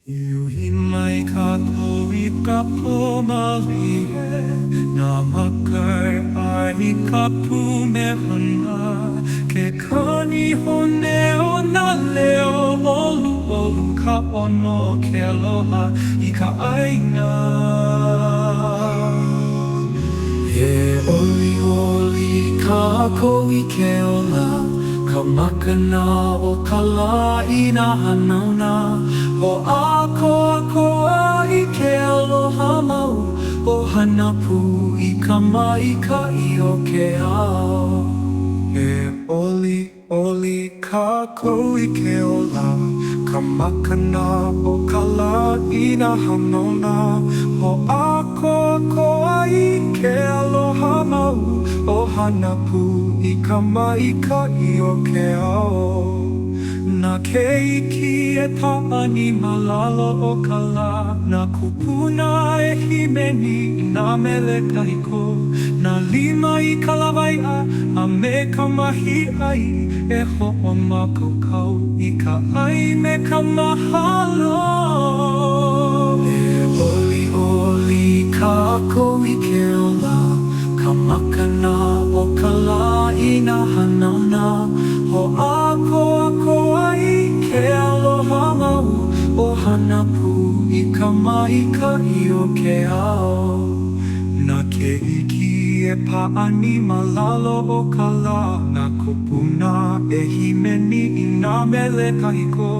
Iuhi mai kākou I ka pōmalie Nā makai ai ka pumehana Ke kani hone o nā leo ʻoluʻolu ka ʻono ke aloha I ka ʻāina He ʻoliʻoli kākou I ke ola Ka makana o ka lā I nā hanauna Hoʻākoakoa I ke aloha mau ʻohana pū I ka maikaʻi o ke ao He ʻoliʻoli kākou I ke ola Ka makana o ka lā I nā hanauna Hoʻākoakoa I ke aloha mau ʻohana pū I ka maikaʻi o ke ao Nā keiki pāʻani lalo o ka lā Nā kupuna hīmeni nā mele kahiko Nā lima I ka lawaiʻa a me ka mahiʻai hoʻomākaukau I ka ʻai me ka mahalo ʻoliʻoli kākou I ke ola Ka makana o ka lā I nā hanauna Hoʻākoakoa I ke aloha mau ʻohana pū I ka maikaʻi o ke ao Nā keiki pāʻani lalo o ka lā Nā kupuna hīmeni nā mele kahiko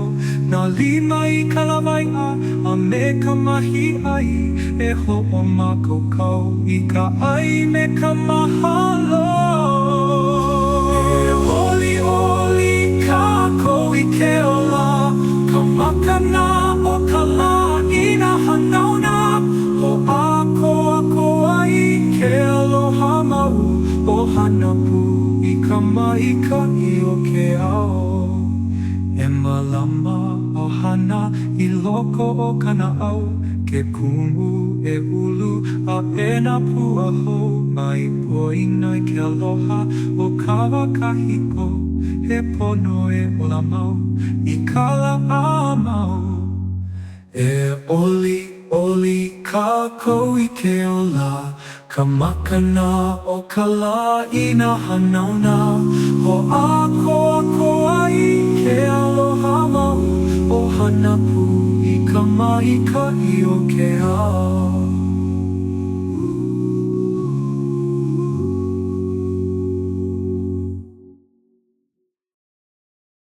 Nā lima I ka lawaiʻa a me ka mahiʻai hoʻomākaukau I ka ʻai me ka mahalo ʻoliʻoli kākou I ke ola Ka makana o ka lā I nā hanauna Hoʻākoakoa I ke aloha mau ʻohana pū I ka maikaʻi o ke ao E mālama ʻohana I loko o ka naʻau Ke kumu ʻulu a nā pua hou Mai poina I ke aloha o kawa kahiko He pono ola mau I kala a mau E ʻoliʻoli kākou I ke ola Ka makana o ka lā I nā hanauna Hoʻākoakoa I ke aloha mau ʻohana pū I ka maikaʻi o ke ao